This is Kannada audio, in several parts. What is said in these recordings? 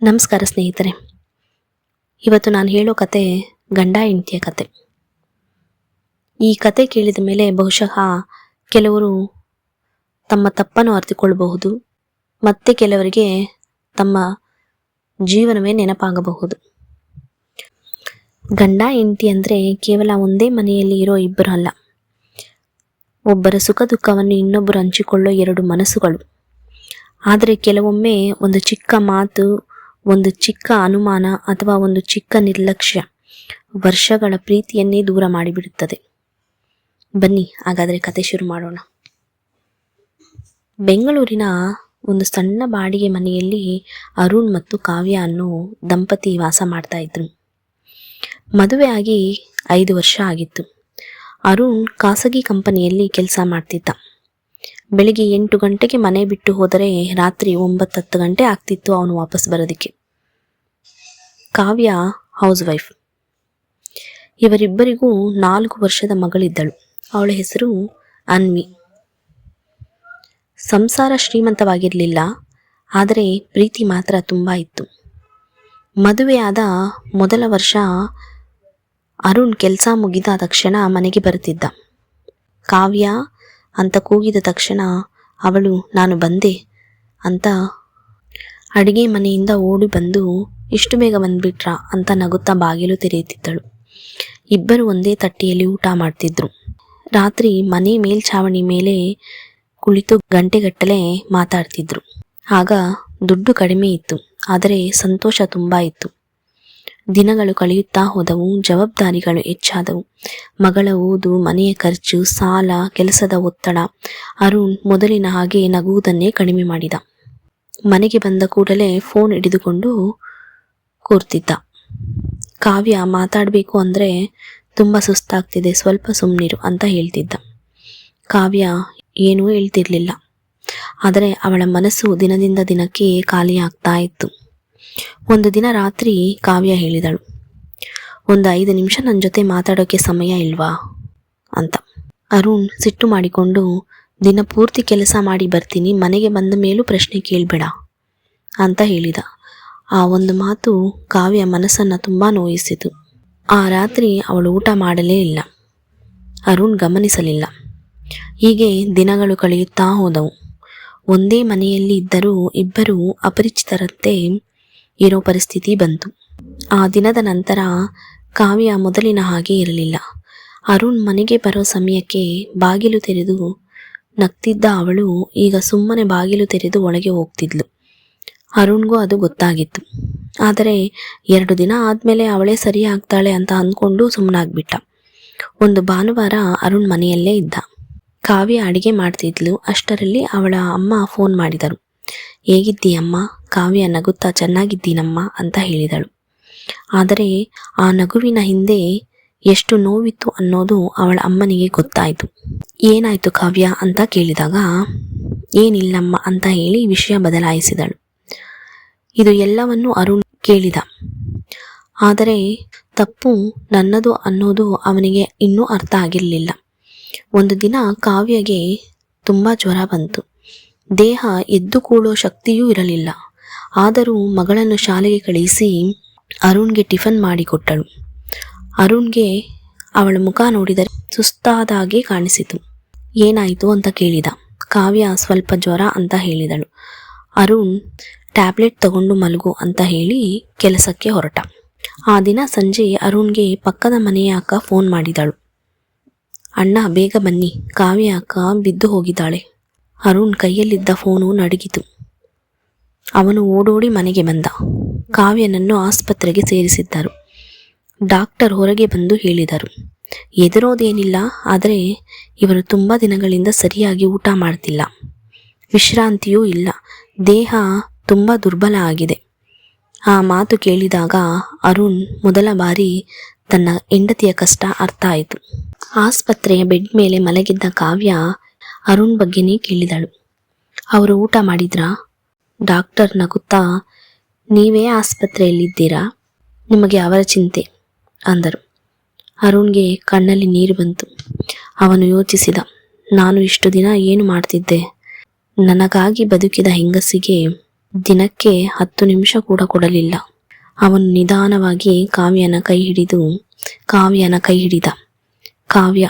ನಮಸ್ಕಾರ ಸ್ನೇಹಿತರೆ. ಇವತ್ತು ನಾನು ಹೇಳೋ ಕತೆ ಗಂಡ ಹೆಂಡತಿಯ ಕತೆ. ಈ ಕತೆ ಕೇಳಿದ ಮೇಲೆ ಬಹುಶಃ ಕೆಲವರು ತಮ್ಮ ತಪ್ಪನ್ನು ಅರಿತುಕೊಳ್ಳಬಹುದು, ಮತ್ತೆ ಕೆಲವರಿಗೆ ತಮ್ಮ ಜೀವನವೇ ನೆನಪಾಗಬಹುದು. ಗಂಡ ಹೆಂಡತಿ ಅಂದರೆ ಕೇವಲ ಒಂದೇ ಮನೆಯಲ್ಲಿ ಇರೋ ಇಬ್ಬರು ಅಲ್ಲ, ಒಬ್ಬರ ಸುಖ ದುಃಖವನ್ನು ಇನ್ನೊಬ್ಬರು ಹಂಚಿಕೊಳ್ಳೋ ಎರಡು ಮನಸ್ಸುಗಳು. ಆದರೆ ಕೆಲವೊಮ್ಮೆ ಒಂದು ಚಿಕ್ಕ ಮಾತು, ಒಂದು ಚಿಕ್ಕ ಅನುಮಾನ ಅಥವಾ ಒಂದು ಚಿಕ್ಕ ನಿರ್ಲಕ್ಷ್ಯ ವರ್ಷಗಳ ಪ್ರೀತಿಯನ್ನೇ ದೂರ ಮಾಡಿಬಿಡುತ್ತದೆ. ಬನ್ನಿ ಹಾಗಾದರೆ ಕತೆ ಶುರು ಮಾಡೋಣ. ಬೆಂಗಳೂರಿನ ಒಂದು ಸಣ್ಣ ಬಾಡಿಗೆ ಮನೆಯಲ್ಲಿ ಅರುಣ್ ಮತ್ತು ಕಾವ್ಯ ಅನ್ನೋ ದಂಪತಿ ವಾಸ ಮಾಡ್ತಾ ಇದ್ರು. ಮದುವೆ ಆಗಿ 5 ವರ್ಷ ಆಗಿತ್ತು. ಅರುಣ್ ಖಾಸಗಿ ಕಂಪನಿಯಲ್ಲಿ ಕೆಲಸ ಮಾಡ್ತಿದ್ದ. ಬೆಳಿಗ್ಗೆ 8 ಗಂಟೆಗೆ ಮನೆ ಬಿಟ್ಟು ಹೋದರೆ ರಾತ್ರಿ 9-10 ಗಂಟೆ ಆಗ್ತಿತ್ತು ಅವನು ವಾಪಸ್ ಬರೋದಕ್ಕೆ. ಕಾವ್ಯ ಹೌಸ್ ವೈಫ್. ಇವರಿಬ್ಬರಿಗೂ 4 ವರ್ಷದ ಮಗಳಿದ್ದಳು. ಅವಳ ಹೆಸರು ಅನ್ವಿ. ಸಂಸಾರ ಶ್ರೀಮಂತವಾಗಿರಲಿಲ್ಲ, ಆದರೆ ಪ್ರೀತಿ ಮಾತ್ರ ತುಂಬ ಇತ್ತು. ಮದುವೆಯಾದ ಮೊದಲ ವರ್ಷ ಅರುಣ್ ಕೆಲಸ ಮುಗಿದ ತಕ್ಷಣ ಮನೆಗೆ ಬರುತ್ತಿದ್ದ. ಕಾವ್ಯ ಅಂತ ಕೂಗಿದ ತಕ್ಷಣ ಅವಳು ನಾನು ಬಂದೆ ಅಂತ ಅಡಿಗೆ ಮನೆಯಿಂದ ಓಡಿ ಬಂದು ಇಷ್ಟು ಬೇಗ ಬಂದ್ಬಿಟ್ರಾ ಅಂತ ನಗುತ್ತಾ ಬಾಗಿಲು ತೆರೆಯುತ್ತಿದ್ದಳು. ಇಬ್ಬರು ಒಂದೇ ತಟ್ಟೆಯಲ್ಲಿ ಊಟ ಮಾಡ್ತಿದ್ರು. ರಾತ್ರಿ ಮನೆ ಮೇಲ್ಛಾವಣಿ ಮೇಲೆ ಕುಳಿತು ಗಂಟೆಗಟ್ಟಲೆ ಮಾತಾಡ್ತಿದ್ರು. ಆಗ ದುಡ್ಡು ಕಡಿಮೆ ಇತ್ತು, ಆದರೆ ಸಂತೋಷ ತುಂಬ ಇತ್ತು. ದಿನಗಳು ಕಳೆಯುತ್ತಾ ಹೋದವು, ಜವಾಬ್ದಾರಿಗಳು ಹೆಚ್ಚಾದವು. ಮಗಳ ಓದು, ಮನೆಯ ಖರ್ಚು, ಸಾಲ, ಕೆಲಸದ ಒತ್ತಡ. ಅರುಣ್ ಮೊದಲಿನ ಹಾಗೆ ನಗುವುದನ್ನೇ ಕಡಿಮೆ ಮಾಡಿದ. ಮನೆಗೆ ಬಂದ ಕೂಡಲೇ ಫೋನ್ ಹಿಡಿದುಕೊಂಡು ಕೂರ್ತಿದ್ದ. ಕಾವ್ಯ ಮಾತಾಡಬೇಕು ಅಂದರೆ ತುಂಬ ಸುಸ್ತಾಗ್ತಿದೆ, ಸ್ವಲ್ಪ ಸುಮ್ಮನಿರು ಅಂತ ಹೇಳ್ತಿದ್ದ. ಕಾವ್ಯ ಏನೂ ಹೇಳ್ತಿರ್ಲಿಲ್ಲ, ಆದರೆ ಅವಳ ಮನಸ್ಸು ದಿನದಿಂದ ದಿನಕ್ಕೆ ಖಾಲಿ ಆಗ್ತಾ ಇತ್ತು. ಒಂದು ದಿನ ರಾತ್ರಿ ಕಾವ್ಯ ಹೇಳಿದಳು, ಒಂದು 5 ನಿಮಿಷ ನನ್ನ ಜೊತೆ ಮಾತಾಡೋಕ್ಕೆ ಸಮಯ ಇಲ್ವಾ ಅಂತ. ಅರುಣ್ ಸಿಟ್ಟು ಮಾಡಿಕೊಂಡು, ದಿನ ಪೂರ್ತಿ ಕೆಲಸ ಮಾಡಿ ಬರ್ತೀನಿ, ಮನೆಗೆ ಬಂದ ಮೇಲೂ ಪ್ರಶ್ನೆ ಕೇಳಬೇಡ ಅಂತ ಹೇಳಿದ. ಆ ಒಂದು ಮಾತು ಕಾವ್ಯ ಮನಸ್ಸನ್ನು ತುಂಬ ನೋಯಿಸಿತು. ಆ ರಾತ್ರಿ ಅವಳು ಊಟ ಮಾಡಲೇ ಇಲ್ಲ. ಅರುಣ್ ಗಮನಿಸಲಿಲ್ಲ. ಹೀಗೆ ದಿನಗಳು ಕಳೆಯುತ್ತಾ ಹೋದವು. ಒಂದೇ ಮನೆಯಲ್ಲಿ ಇದ್ದರೂ ಇಬ್ಬರು ಅಪರಿಚಿತರಂತೆ ಇರೋ ಪರಿಸ್ಥಿತಿ ಬಂತು. ಆ ದಿನದ ನಂತರ ಕಾವ್ಯ ಮೊದಲಿನ ಹಾಗೆ ಇರಲಿಲ್ಲ. ಅರುಣ್ ಮನೆಗೆ ಬರೋ ಸಮಯಕ್ಕೆ ಬಾಗಿಲು ತೆರೆದು ನಗ್ತಿದ್ದ ಅವಳು ಈಗ ಸುಮ್ಮನೆ ಬಾಗಿಲು ತೆರೆದು ಒಳಗೆ ಹೋಗ್ತಿದ್ಲು. ಅರುಣ್ಗೂ ಅದು ಗೊತ್ತಾಗಿತ್ತು. ಆದರೆ 2 ದಿನ ಆದಮೇಲೆ ಅವಳೇ ಸರಿ ಆಗ್ತಾಳೆ ಅಂತ ಅಂದ್ಕೊಂಡು ಸುಮ್ಮನಾಗ್ಬಿಟ್ಟ. ಒಂದು ಭಾನುವಾರ ಅರುಣ್ ಮನೆಯಲ್ಲೇ ಇದ್ದ. ಕಾವ್ಯ ಅಡಿಗೆ ಮಾಡ್ತಿದ್ಲು. ಅಷ್ಟರಲ್ಲಿ ಅವಳ ಅಮ್ಮ ಫೋನ್ ಮಾಡಿದರು. ಹೇಗಿದ್ದೀಯಮ್ಮ? ಕಾವ್ಯ ನಗುತ್ತಾ ಚೆನ್ನಾಗಿದ್ದೀನಮ್ಮ ಅಂತ ಹೇಳಿದಳು. ಆದರೆ ಆ ನಗುವಿನ ಹಿಂದೆ ಎಷ್ಟು ನೋವಿತ್ತು ಅನ್ನೋದು ಅವಳ ಅಮ್ಮನಿಗೆ ಗೊತ್ತಾಯಿತು. ಏನಾಯಿತು ಕಾವ್ಯ ಅಂತ ಕೇಳಿದಾಗ ಏನಿಲ್ಲಮ್ಮ ಅಂತ ಹೇಳಿ ವಿಷಯ ಬದಲಾಯಿಸಿದಳು. ಇದು ಎಲ್ಲವನ್ನು ಅರುಣ್ ಕೇಳಿದ. ಆದರೆ ತಪ್ಪು ನನ್ನದು ಅನ್ನೋದು ಅವನಿಗೆ ಇನ್ನೂ ಅರ್ಥ ಆಗಿರಲಿಲ್ಲ. ಒಂದು ದಿನ ಕಾವ್ಯಗೆ ತುಂಬ ಜ್ವರ ಬಂತು. ದೇಹ ಎದ್ದು ಕೂಡೋ ಶಕ್ತಿಯೂ ಇರಲಿಲ್ಲ. ಆದರೂ ಮಗಳನ್ನು ಶಾಲೆಗೆ ಕಳುಹಿಸಿ ಅರುಣ್ಗೆ ಟಿಫನ್ ಮಾಡಿಕೊಟ್ಟಳು. ಅರುಣ್ಗೆ ಅವಳ ಮುಖ ನೋಡಿದರೆ ಸುಸ್ತಾದಾಗೆ ಕಾಣಿಸಿತು. ಏನಾಯಿತು ಅಂತ ಕೇಳಿದ. ಕಾವ್ಯ ಸ್ವಲ್ಪ ಜ್ವರ ಅಂತ ಹೇಳಿದಳು. ಅರುಣ್ ಟ್ಯಾಬ್ಲೆಟ್ ತಗೊಂಡು ಮಲಗು ಅಂತ ಹೇಳಿ ಕೆಲಸಕ್ಕೆ ಹೊರಟ. ಆ ದಿನ ಸಂಜೆ ಅರುಣ್ಗೆ ಪಕ್ಕದ ಮನೆಯ ಅಕ್ಕ ಫೋನ್ ಮಾಡಿದಳು. ಅಣ್ಣ ಬೇಗ ಬನ್ನಿ, ಕಾವ್ಯ ಅಕ್ಕ ಬಿದ್ದು ಹೋಗಿದ್ದಾಳೆ. ಅರುಣ್ ಕೈಯಲ್ಲಿದ್ದ ಫೋನು ನಡುಗಿತು. ಅವನು ಓಡೋಡಿ ಮನೆಗೆ ಬಂದ. ಕಾವ್ಯನನ್ನು ಆಸ್ಪತ್ರೆಗೆ ಸೇರಿಸಿದ್ದರು. ಡಾಕ್ಟರ್ ಹೊರಗೆ ಬಂದು ಹೇಳಿದರು, ಹೆದರೋದೇನಿಲ್ಲ, ಆದರೆ ಇವರು ತುಂಬ ದಿನಗಳಿಂದ ಸರಿಯಾಗಿ ಊಟ ಮಾಡ್ತಿಲ್ಲ, ವಿಶ್ರಾಂತಿಯೂ ಇಲ್ಲ, ದೇಹ ತುಂಬ ದುರ್ಬಲ ಆಗಿದೆ. ಆ ಮಾತು ಕೇಳಿದಾಗ ಅರುಣ್ ಮೊದಲ ಬಾರಿ ತನ್ನ ಹೆಂಡತಿಯ ಕಷ್ಟ ಅರ್ಥ ಆಯಿತು. ಆಸ್ಪತ್ರೆಯ ಬೆಡ್ ಮೇಲೆ ಮಲಗಿದ್ದ ಕಾವ್ಯ ಅರುಣ್ ಬಗ್ಗೆನೇ ಕೇಳಿದಳು. ಅವರು ಊಟ ಮಾಡಿದ್ರಾ? ಡಾಕ್ಟರ್ ನಗುತ್ತಾ, ನೀವೇ ಆಸ್ಪತ್ರೆಯಲ್ಲಿದ್ದೀರಾ, ನಿಮಗೆ ಅವರ ಚಿಂತೆ ಅಂದರು. ಅರುಣ್ಗೆ ಕಣ್ಣಲ್ಲಿ ನೀರು ಬಂತು. ಅವನು ಯೋಚಿಸಿದ, ನಾನು ಇಷ್ಟು ದಿನ ಏನು ಮಾಡ್ತಿದ್ದೆ? ನನಗಾಗಿ ಬದುಕಿದ ಹೆಂಗಸಿಗೆ ದಿನಕ್ಕೆ 10 ನಿಮಿಷ ಕೂಡ ಕೊಡಲಿಲ್ಲ. ಅವನು ನಿಧಾನವಾಗಿ ಕಾವ್ಯನ ಕೈ ಹಿಡಿದ. ಕಾವ್ಯ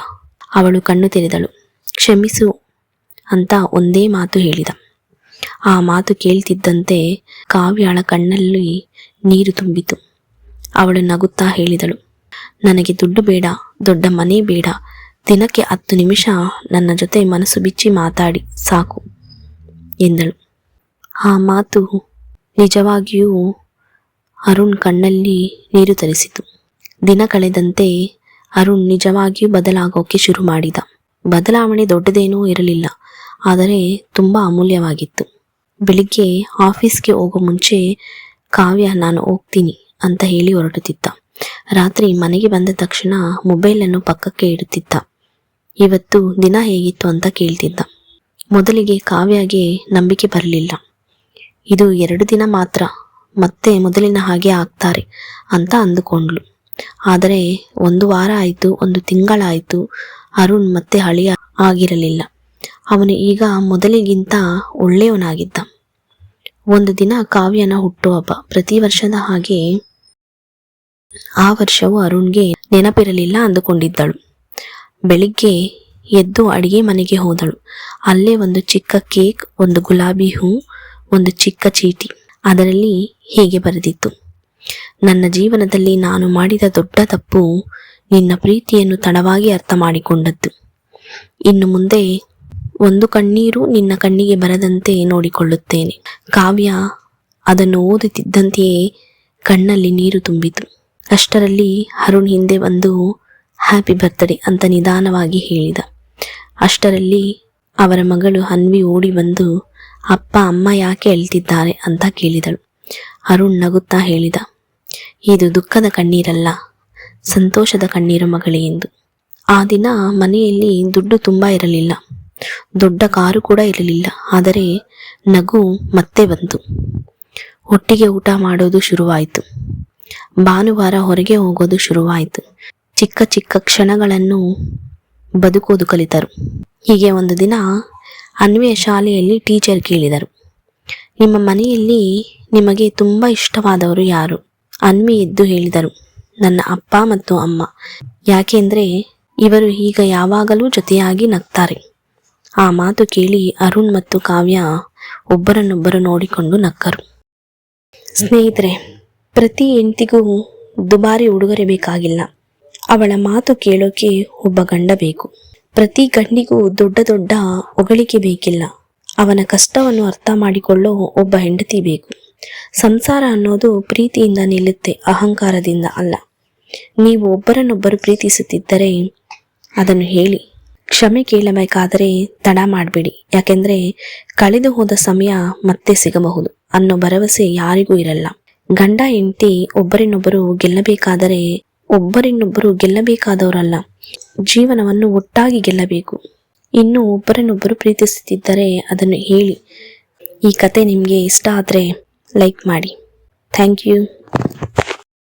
ಅವಳು ಕಣ್ಣು ತೆರೆದಳು. ಕ್ಷಮಿಸು ಅಂತ ಒಂದೇ ಮಾತು ಹೇಳಿದ. ಆ ಮಾತು ಕೇಳ್ತಿದ್ದಂತೆ ಕಾವ್ಯಳ ಕಣ್ಣಲ್ಲಿ ನೀರು ತುಂಬಿತು. ಅವಳು ನಗುತ್ತಾ ಹೇಳಿದಳು, ನನಗೆ ದುಡ್ಡು ಬೇಡ, ದೊಡ್ಡ ಮನೆ ಬೇಡ, ದಿನಕ್ಕೆ 10 ನಿಮಿಷ ನನ್ನ ಜೊತೆ ಮನಸ್ಸು ಬಿಚ್ಚಿ ಮಾತಾಡಿ ಸಾಕು ಎಂದಳು. ಆ ಮಾತು ನಿಜವಾಗಿಯೂ ಅರುಣ್ ಕಣ್ಣಲ್ಲಿ ನೀರು ತರಿಸಿತು. ದಿನ ಕಳೆದಂತೆ ಅರುಣ್ ನಿಜವಾಗಿಯೂ ಬದಲಾಗೋಕೆ ಶುರು ಮಾಡಿದ. ಬದಲಾವಣೆ ದೊಡ್ಡದೇನೂ ಇರಲಿಲ್ಲ, ಆದರೆ ತುಂಬ ಅಮೂಲ್ಯವಾಗಿತ್ತು. ಬೆಳಿಗ್ಗೆ ಆಫೀಸ್ಗೆ ಹೋಗೋ ಮುಂಚೆ ಕಾವ್ಯ ನಾನು ಹೋಗ್ತೀನಿ ಅಂತ ಹೇಳಿ ಹೊರಟುತ್ತಿದ್ದ. ರಾತ್ರಿ ಮನೆಗೆ ಬಂದ ತಕ್ಷಣ ಮೊಬೈಲನ್ನು ಪಕ್ಕಕ್ಕೆ ಇಡುತ್ತಿದ್ದ. ಇವತ್ತು ದಿನ ಹೇಗಿತ್ತು ಅಂತ ಕೇಳ್ತಿದ್ದ. ಮೊದಲಿಗೆ ಕಾವ್ಯಗೆ ನಂಬಿಕೆ ಬರಲಿಲ್ಲ. ಇದು 2 ದಿನ ಮಾತ್ರ, ಮತ್ತೆ ಮೊದಲಿನ ಹಾಗೆ ಆಗ್ತಾರೆ ಅಂತ ಅಂದುಕೊಂಡ್ಳು. ಆದರೆ 1 ವಾರ ಆಯಿತು, 1 ತಿಂಗಳಾಯಿತು, ಅರುಣ್ ಮತ್ತೆ ಹಳೆಯ ಆಗಿರಲಿಲ್ಲ. ಅವನು ಈಗ ಮೊದಲಿಗಿಂತ ಒಳ್ಳೆಯವನಾಗಿದ್ದ. ಒಂದು ದಿನ ಕಾವ್ಯನ ಹುಟ್ಟುಹಬ್ಬ. ಪ್ರತಿ ವರ್ಷದ ಹಾಗೆ ಆ ವರ್ಷವೂ ಅರುಣ್ಗೆ ನೆನಪಿರಲಿಲ್ಲ ಅಂದುಕೊಂಡಿದ್ದಳು. ಬೆಳಿಗ್ಗೆ ಎದ್ದು ಅಡಿಗೆ ಮನೆಗೆ ಹೋದಳು. ಅಲ್ಲೇ ಒಂದು ಚಿಕ್ಕ ಕೇಕ್, ಒಂದು ಗುಲಾಬಿ ಹೂ, ಒಂದು ಚಿಕ್ಕ ಚೀಟಿ. ಅದರಲ್ಲಿ ಹೀಗೆ ಬರೆದಿತ್ತು, ನನ್ನ ಜೀವನದಲ್ಲಿ ನಾನು ಮಾಡಿದ ದೊಡ್ಡ ತಪ್ಪು ನಿನ್ನ ಪ್ರೀತಿಯನ್ನು ತಡವಾಗಿ ಅರ್ಥ ಮಾಡಿಕೊಂಡದ್ದು. ಇನ್ನು ಮುಂದೆ ಒಂದು ಕಣ್ಣೀರು ನಿನ್ನ ಕಣ್ಣಿಗೆ ಬರದಂತೆ ನೋಡಿಕೊಳ್ಳುತ್ತೇನೆ. ಕಾವ್ಯ ಅದನ್ನು ಓದುತ್ತಿದ್ದಂತೆಯೇ ಕಣ್ಣಲ್ಲಿ ನೀರು ತುಂಬಿತು. ಅಷ್ಟರಲ್ಲಿ ಅರುಣ್ ಹಿಂದೆ ಬಂದು ಹ್ಯಾಪಿ ಬರ್ತ್ಡೇ ಅಂತ ನಿಧಾನವಾಗಿ ಹೇಳಿದ. ಅಷ್ಟರಲ್ಲಿ ಅವರ ಮಗಳು ಅನ್ವಿ ಓಡಿ ಬಂದು ಅಪ್ಪ ಅಮ್ಮ ಯಾಕೆ ಅಳ್ತಿದ್ದಾರೆ ಅಂತ ಕೇಳಿದಳು. ಅರುಣ್ ನಗುತ್ತಾ ಹೇಳಿದ, ಇದು ದುಃಖದ ಕಣ್ಣೀರಲ್ಲ, ಸಂತೋಷದ ಕಣ್ಣೀರು ಮಗಳೇ ಎಂದು. ಆ ದಿನ ಮನೆಯಲ್ಲಿ ದುಡ್ಡು ತುಂಬ ಇರಲಿಲ್ಲ, ದೊಡ್ಡ ಕಾರು ಕೂಡ ಇರಲಿಲ್ಲ. ಆದರೆ ನಗು ಮತ್ತೆ ಬಂತು. ಒಟ್ಟಿಗೆ ಊಟ ಮಾಡೋದು ಶುರುವಾಯಿತು. ಭಾನುವಾರ ಹೊರಗೆ ಹೋಗೋದು ಶುರುವಾಯಿತು. ಚಿಕ್ಕ ಚಿಕ್ಕ ಕ್ಷಣಗಳನ್ನು ಬದುಕೋದು ಕಲಿತರು. ಹೀಗೆ ಒಂದು ದಿನ ಅನ್ವಿಯ ಶಾಲೆಯಲ್ಲಿ ಟೀಚರ್ ಕೇಳಿದರು, ನಿಮ್ಮ ಮನೆಯಲ್ಲಿ ನಿಮಗೆ ತುಂಬ ಇಷ್ಟವಾದವರು ಯಾರು? ಅನ್ವಿ ಎದ್ದು ಹೇಳಿದರು, ನನ್ನ ಅಪ್ಪ ಮತ್ತು ಅಮ್ಮ. ಯಾಕೆಂದರೆ ಇವರು ಈಗ ಯಾವಾಗಲೂ ಜೊತೆಯಾಗಿ ನಗ್ತಾರೆ. ಆ ಮಾತು ಕೇಳಿ ಅರುಣ್ ಮತ್ತು ಕಾವ್ಯ ಒಬ್ಬರನ್ನೊಬ್ಬರು ನೋಡಿಕೊಂಡು ನಕ್ಕರು. ಸ್ನೇಹಿತರೆ, ಪ್ರತಿ ಹೆಂಡತಿಗೂ ದುಬಾರಿ ಉಡುಗೊರೆ ಬೇಕಾಗಿಲ್ಲ, ಅವಳ ಮಾತು ಕೇಳೋಕೆ ಒಬ್ಬ ಗಂಡ ಬೇಕು. ಪ್ರತಿ ಗಂಡಿಗೂ ದೊಡ್ಡ ದೊಡ್ಡ ಹೊಗಳಿಕೆ ಬೇಕಿಲ್ಲ, ಅವನ ಕಷ್ಟವನ್ನು ಅರ್ಥ ಮಾಡಿಕೊಳ್ಳೋ ಒಬ್ಬ ಹೆಂಡತಿ ಬೇಕು. ಸಂಸಾರ ಅನ್ನೋದು ಪ್ರೀತಿಯಿಂದ ನಿಲ್ಲುತ್ತೆ, ಅಹಂಕಾರದಿಂದ ಅಲ್ಲ. ನೀವು ಒಬ್ಬರನ್ನೊಬ್ಬರು ಪ್ರೀತಿಸುತ್ತಿದ್ದರೆ ಅದನ್ನು ಹೇಳಿ. ಕ್ಷಮೆ ಕೇಳಬೇಕಾದರೆ ತಡ ಮಾಡಬೇಡಿ, ಯಾಕೆಂದರೆ ಕಳೆದು ಹೋದ ಸಮಯ ಮತ್ತೆ ಸಿಗಬಹುದು ಅನ್ನೋ ಭರವಸೆ ಯಾರಿಗೂ ಇರಲ್ಲ. ಗಂಡ ಹೆಂಡತಿ ಒಬ್ಬರಿನ್ನೊಬ್ಬರು ಗೆಲ್ಲಬೇಕಾದವರಲ್ಲ, ಜೀವನವನ್ನು ಒಟ್ಟಾಗಿ ಗೆಲ್ಲಬೇಕು. ಇನ್ನು ಒಬ್ಬರನ್ನೊಬ್ಬರು ಪ್ರೀತಿಸುತ್ತಿದ್ದರೆ ಅದನ್ನು ಹೇಳಿ. ಈ ಕತೆ ನಿಮಗೆ ಇಷ್ಟ ಆದರೆ ಲೈಕ್ ಮಾಡಿ. Thank you.